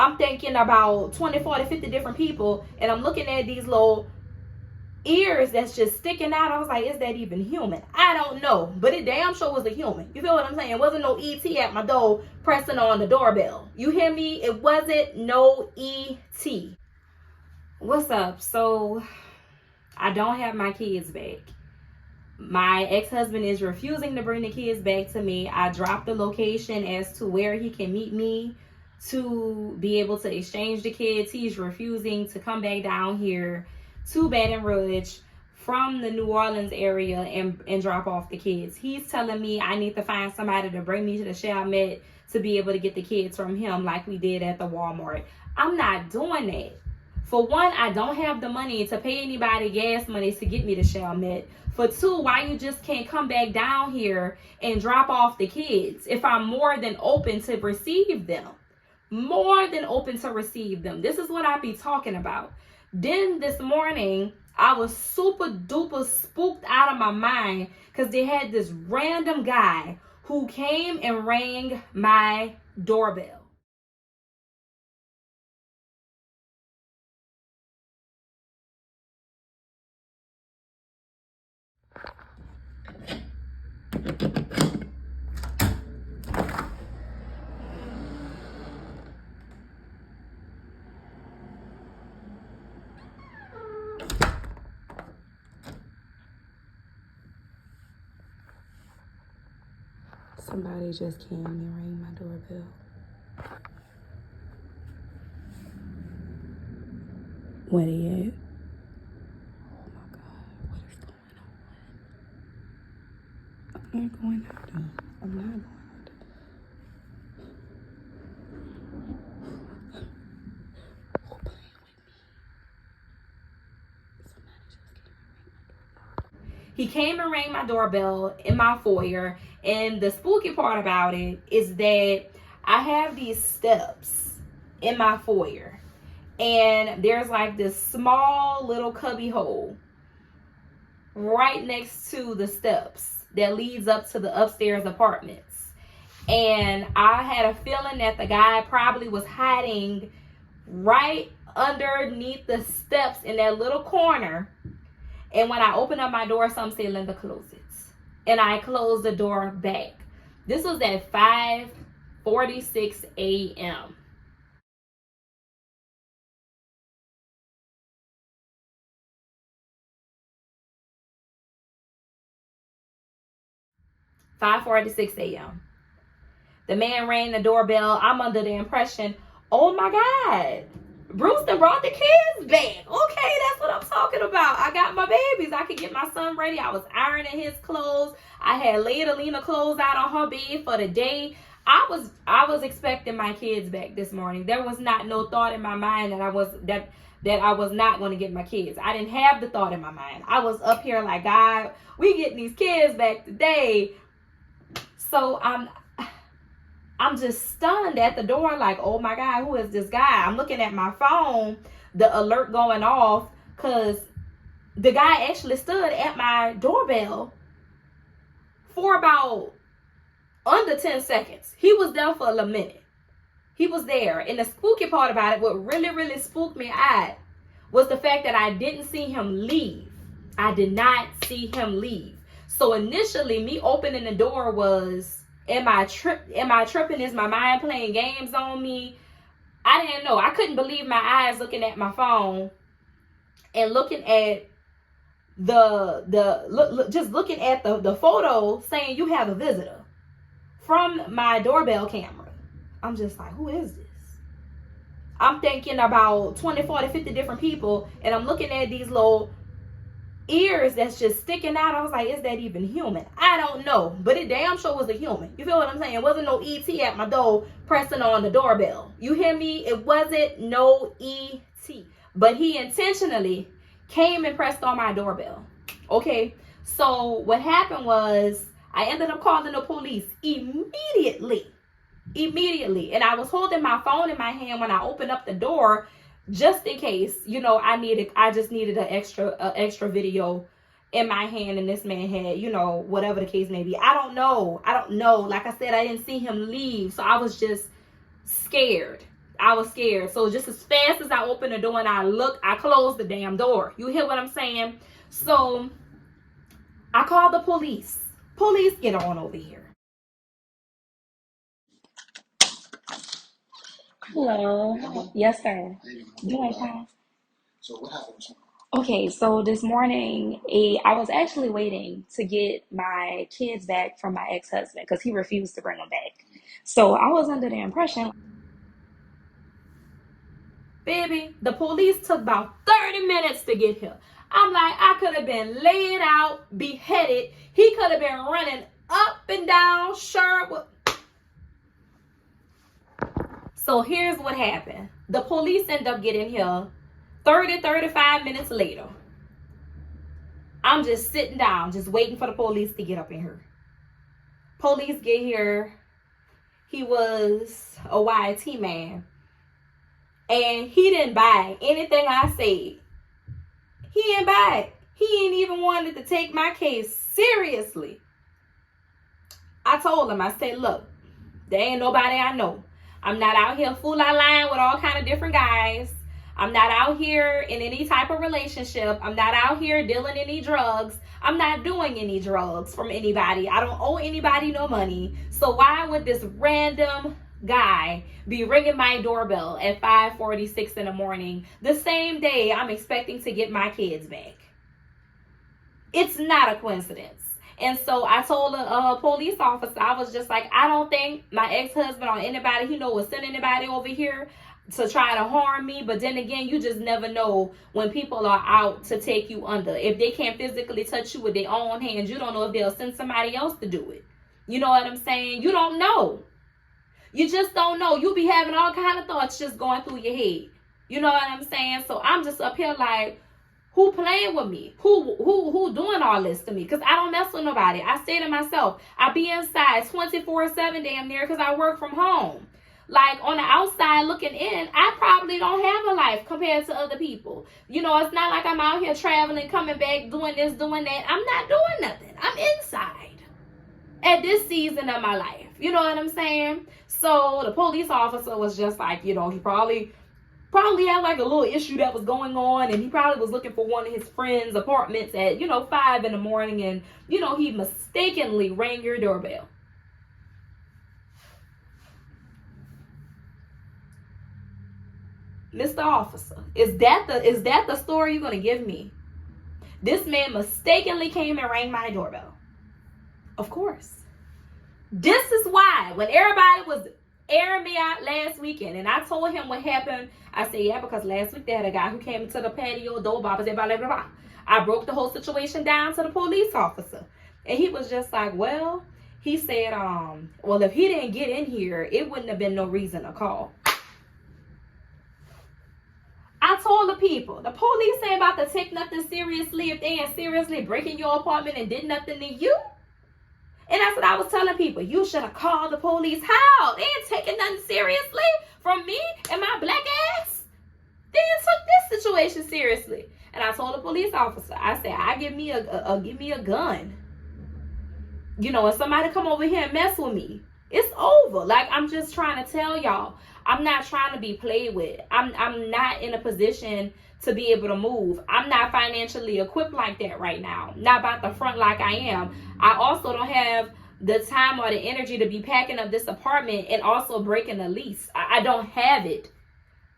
I'm thinking about 20, 40, 50 different people, and I'm looking at these little ears that's just sticking out. I was like, is that even human? I don't know, but it damn sure was a human. You feel what I'm saying? It wasn't no ET at my door pressing on the doorbell. You hear me? It wasn't no ET. What's up? So I don't have my kids back. My ex-husband is refusing to bring the kids back to me. I dropped the location as to where he can meet me to be able to exchange the kids. He's refusing to come back down here to Baton Rouge from the New Orleans area and drop off the kids. He's telling me I need to find somebody to bring me to the Chalmette to be able to get the kids from him like we did at the Walmart. I'm not doing that. For one, I don't have the money to pay anybody gas money to get me to Chalmette. For two, why you just can't come back down here and drop off the kids if I'm more than open to receive them? More than open to receive them. This is what I be talking about. Then this morning, I was super duper spooked out of my mind because they had this random guy who came and rang my doorbell. Somebody just came and rang my doorbell. Where they at? Oh my God, what is going on? I'm not going out there. I'm not going out there. Who playing with me? Somebody just came and rang my doorbell. He came and rang my doorbell in my foyer. And the spooky part about it is that I have these steps in my foyer. And there's like this small little cubby hole right next to the steps that leads up to the upstairs apartments. And I had a feeling that the guy probably was hiding right underneath the steps in that little corner. And when I opened up my door, some said, Linda, close it. And I closed the door back. This was at 5:46 a.m. The man rang the doorbell. I'm under the impression, oh my God, Bruce done brought the kids back. Okay, that's what I'm talking about. I got my babies. I could get my son ready. I was ironing his clothes. I had laid Alina clothes out on her bed for the day. I was expecting my kids back this morning. There was not no thought in my mind that I was not going to get my kids. I didn't have the thought in my mind. I was up here like, God, we getting these kids back today. So I'm just stunned at the door like, oh my God, who is this guy? I'm looking at my phone, the alert going off, because the guy actually stood at my doorbell for about under 10 seconds. He was there for a minute. He was there. And the spooky part about it, what really, really spooked me out was the fact that I didn't see him leave. I did not see him leave. So initially, me opening the door was, Am I tripping? Is my mind playing games on me? I didn't know. I couldn't believe my eyes looking at my phone and looking at just looking at the photo saying you have a visitor from my doorbell camera. I'm just like, who is this? I'm thinking about 20, 40, 50 different people, and I'm looking at these little ears that's just sticking out. I was like, is that even human? I don't know, but it damn sure was a human. You feel what I'm saying? It wasn't no ET at my door pressing on the doorbell. You hear me? It wasn't no ET, but he intentionally came and pressed on my doorbell. Okay, so what happened was I ended up calling the police immediately, and I was holding my phone in my hand when I opened up the door, just in case, I just needed an extra video in my hand, and this man had, whatever the case may be. I don't know. Like I said, I didn't see him leave, so I was just scared. I was scared. So just as fast as I opened the door and I looked, I closed the damn door. You hear what I'm saying? So I called the police. Police, get on over here. Hello. Yes, sir. Doing fine. Okay, so this morning, I was actually waiting to get my kids back from my ex-husband because he refused to bring them back. So I was under the impression, Baby, the police took about 30 minutes to get here. I'm like, I could have been laid out, beheaded. He could have been running up and down, sure. So here's what happened. The police end up getting here 35 minutes later. I'm just sitting down, just waiting for the police to get up in here. Police get here. He was a YT man. And he didn't buy anything I said. He didn't buy it. He ain't even wanted to take my case seriously. I told him, I said, look, there ain't nobody I know. I'm not out here fool out lying with all kind of different guys. I'm not out here in any type of relationship. I'm not out here dealing any drugs. I'm not doing any drugs from anybody. I don't owe anybody no money. So why would this random guy be ringing my doorbell at 5:46 in the morning the same day I'm expecting to get my kids back? It's not a coincidence. And so I told a police officer, I was just like, I don't think my ex-husband or anybody he know will send anybody over here to try to harm me. But then again, you just never know when people are out to take you under. If they can't physically touch you with their own hands, you don't know if they'll send somebody else to do it. You know what I'm saying? You don't know. You just don't know. You be having all kind of thoughts just going through your head. You know what I'm saying? So I'm just up here like, who playing with me? Who doing all this to me? Because I don't mess with nobody. I say to myself, I be inside 24/7 damn near because I work from home. Like on the outside looking in, I probably don't have a life compared to other people. You know, it's not like I'm out here traveling, coming back, doing this, doing that. I'm not doing nothing. I'm inside at this season of my life. You know what I'm saying? So the police officer was just like, you know, he probably had like a little issue that was going on, and he probably was looking for one of his friends' apartments at, 5 in the morning, and, he mistakenly rang your doorbell. Mr. Officer, is that the story you're going to give me? This man mistakenly came and rang my doorbell. Of course. This is why when everybody was airing me out last weekend and I told him what happened, I said, yeah, because last week they had a guy who came into the patio, door blah, blah, blah, blah, blah. I broke the whole situation down to the police officer. And he was just like, well, he said, well, if he didn't get in here, it wouldn't have been no reason to call. I told the people, the police ain't about to take nothing seriously if they ain't seriously breaking your apartment and did nothing to you. And that's what I was telling people. You should have called the police. How? They ain't taking nothing seriously from me and my black ass. They ain't took this situation seriously. And I told the police officer, I said, give me a gun. And somebody come over here and mess with me, it's over. Like, I'm just trying to tell y'all, I'm not trying to be played with. I'm not in a position to be able to move. I'm not financially equipped like that right now. Not about the front like I am. I also don't have the time or the energy to be packing up this apartment and also breaking the lease. I don't have it.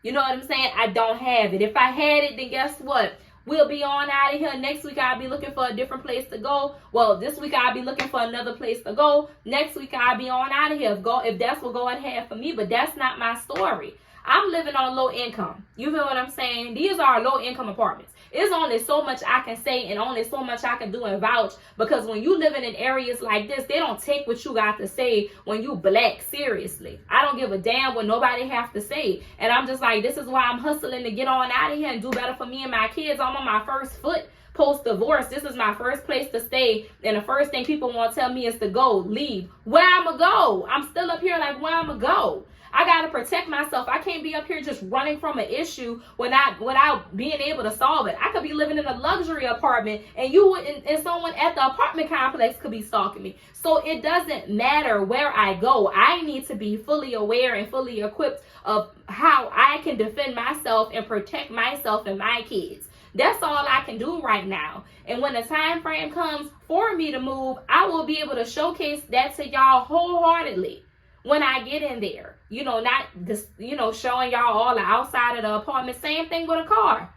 You know what I'm saying? I don't have it. If I had it, then guess what? We'll be on out of here. Next week, I'll be looking for a different place to go. Well, this week, I'll be looking for another place to go. Next week, I'll be on out of here if that's what God had for me. But that's not my story. I'm living on low income. You feel what I'm saying? These are low income apartments. It's only so much I can say and only so much I can do and vouch, because when you living in areas like this, they don't take what you got to say when you black seriously. I don't give a damn what nobody have to say. And I'm just like, this is why I'm hustling to get on out of here and do better for me and my kids. I'm on my first foot post-divorce. This is my first place to stay. And the first thing people want to tell me is to go, leave. Where I'm going to go? I'm still up here like, where I'm going to go? I got to protect myself. I can't be up here just running from an issue without being able to solve it. I could be living in a luxury apartment and and someone at the apartment complex could be stalking me. So it doesn't matter where I go. I need to be fully aware and fully equipped of how I can defend myself and protect myself and my kids. That's all I can do right now. And when the time frame comes for me to move, I will be able to showcase that to y'all wholeheartedly when I get in there. Not just, showing y'all all the outside of the apartment. Same thing with a car.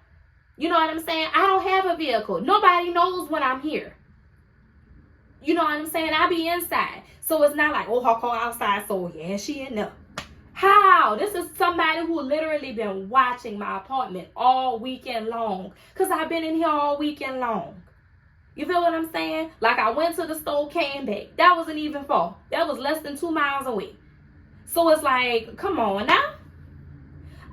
You know what I'm saying? I don't have a vehicle. Nobody knows when I'm here. You know what I'm saying? I be inside. So it's not like, oh, her car outside, so yeah, she in there. How? This is somebody who literally been watching my apartment all weekend long. Because I've been in here all weekend long. You feel what I'm saying? Like, I went to the store, came back. That wasn't even far. That was less than 2 miles away. So it's like, come on now.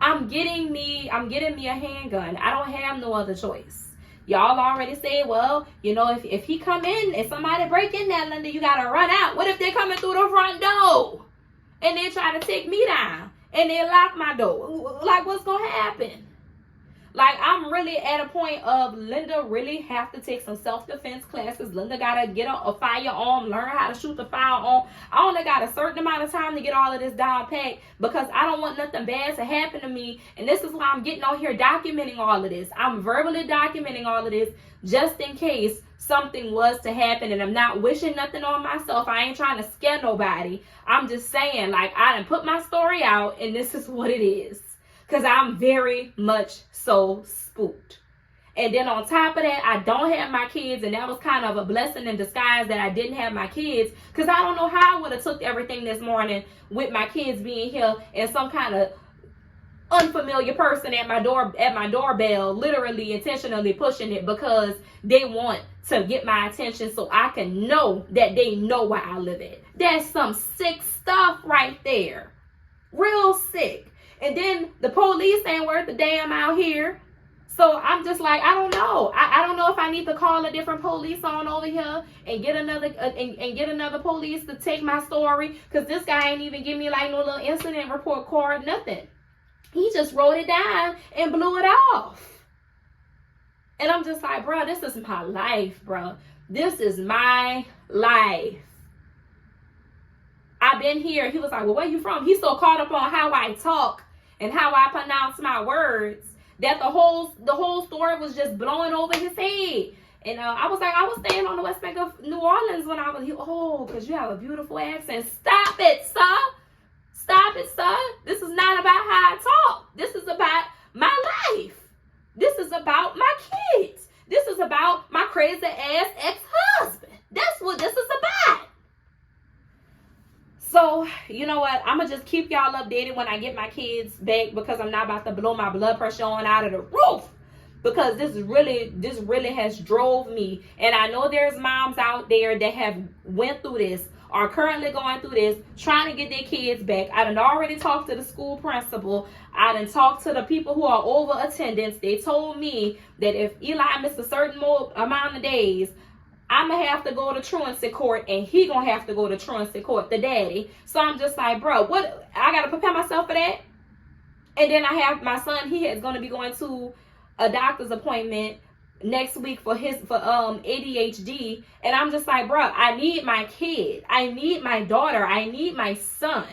I'm getting me a handgun. I don't have no other choice. Y'all already said, well, if he come in and somebody break in there, Linda, you gotta run out. What if they're coming through the front door and they try to take me down and they lock my door? Like, what's gonna happen? Like, I'm really at a point of Linda really have to take some self-defense classes. Linda gotta get a firearm, learn how to shoot the firearm. I only got a certain amount of time to get all of this down packed because I don't want nothing bad to happen to me. And this is why I'm getting on here documenting all of this. I'm verbally documenting all of this just in case something was to happen. And I'm not wishing nothing on myself. I ain't trying to scare nobody. I'm just saying, like, I done put my story out and this is what it is. Because I'm very much so spooked. And then on top of that, I don't have my kids. And that was kind of a blessing in disguise that I didn't have my kids. Because I don't know how I would have took everything this morning with my kids being here and some kind of unfamiliar person at my doorbell, literally intentionally pushing it because they want to get my attention so I can know that they know where I live at. That's some sick stuff right there. Real sick. And then the police ain't worth a damn out here. So I'm just like, I don't know. I don't know if I need to call a different police on over here and get another get another police to take my story. Because this guy ain't even give me like no little incident report card, nothing. He just wrote it down and blew it off. And I'm just like, bro, this is my life, bro. This is my life. I've been here. He was like, well, where you from? He's so caught up on how I talk and how I pronounce my words that the whole story was just blowing over his head. And I was like, I was staying on the West Bank of New Orleans when I was here. Oh, because you have a beautiful accent. Stop it, sir. Stop it, sir. This is not about how I talk. This is about my life. This is about my kids. This is about my crazy ass ex-husband. That's what this is about. So, you know what? I'm going to just keep y'all updated when I get my kids back because I'm not about to blow my blood pressure on out of the roof. Because this really has drove me. And I know there's moms out there that have went through this, are currently going through this, trying to get their kids back. I done already talked to the school principal. I done talked to the people who are over attendance. They told me that if Eli missed a certain amount of days, I'm going to have to go to truancy court and he going to have to go to truancy court, the daddy. So I'm just like, bro, what? I got to prepare myself for that. And then I have my son, he is going to be going to a doctor's appointment next week for ADHD. And I'm just like, bro, I need my kid. I need my daughter. I need my son.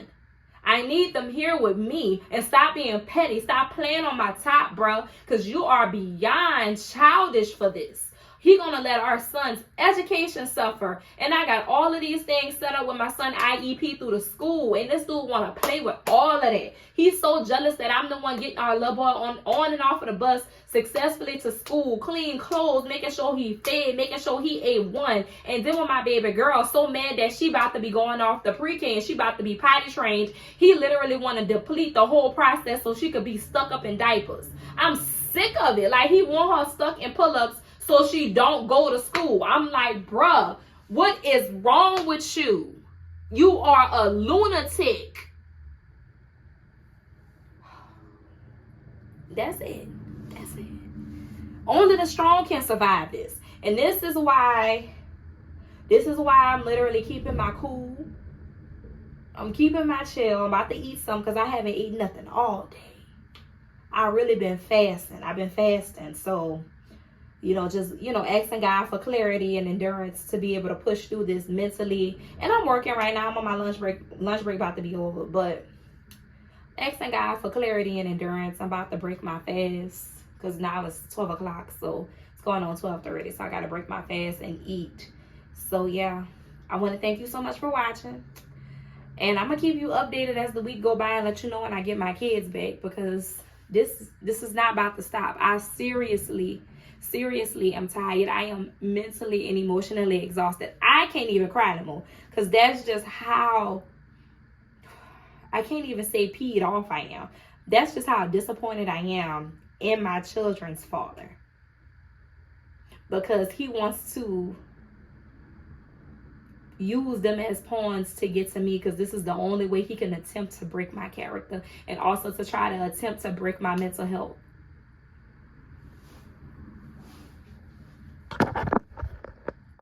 I need them here with me. And stop being petty. Stop playing on my top, bro. Because you are beyond childish for this. He gonna let our son's education suffer. And I got all of these things set up with my son IEP through the school. And this dude wanna play with all of that. He's so jealous that I'm the one getting our little boy on and off of the bus successfully to school, clean clothes, making sure he fed, making sure he A1. And then when my baby girl so mad that she about to be going off the pre-K and she about to be potty trained, he literally want to deplete the whole process so she could be stuck up in diapers. I'm sick of it. Like, he want her stuck in pull-ups so she don't go to school. I'm like, bruh, what is wrong with you? You are a lunatic. That's it. That's it. Only the strong can survive this. And this is why I'm literally keeping my cool. I'm keeping my chill. I'm about to eat some because I haven't eaten nothing all day. I've really been fasting. I've been fasting. So, just, asking God for clarity and endurance to be able to push through this mentally. And I'm working right now. I'm on my lunch break. Lunch break about to be over. But asking God for clarity and endurance. I'm about to break my fast because now it's 12 o'clock, so it's going on 12:30, so I got to break my fast and eat. So yeah, I want to thank you so much for watching, and I'm gonna keep you updated as the week go by and let you know when I get my kids back, because this is not about to stop. I seriously am tired. I am mentally and emotionally exhausted. I can't even cry no more, because that's just how, I can't even say peed off I am. That's just how disappointed I am in my children's father, because he wants to use them as pawns to get to me, because this is the only way he can attempt to break my character and also to try to attempt to break my mental health.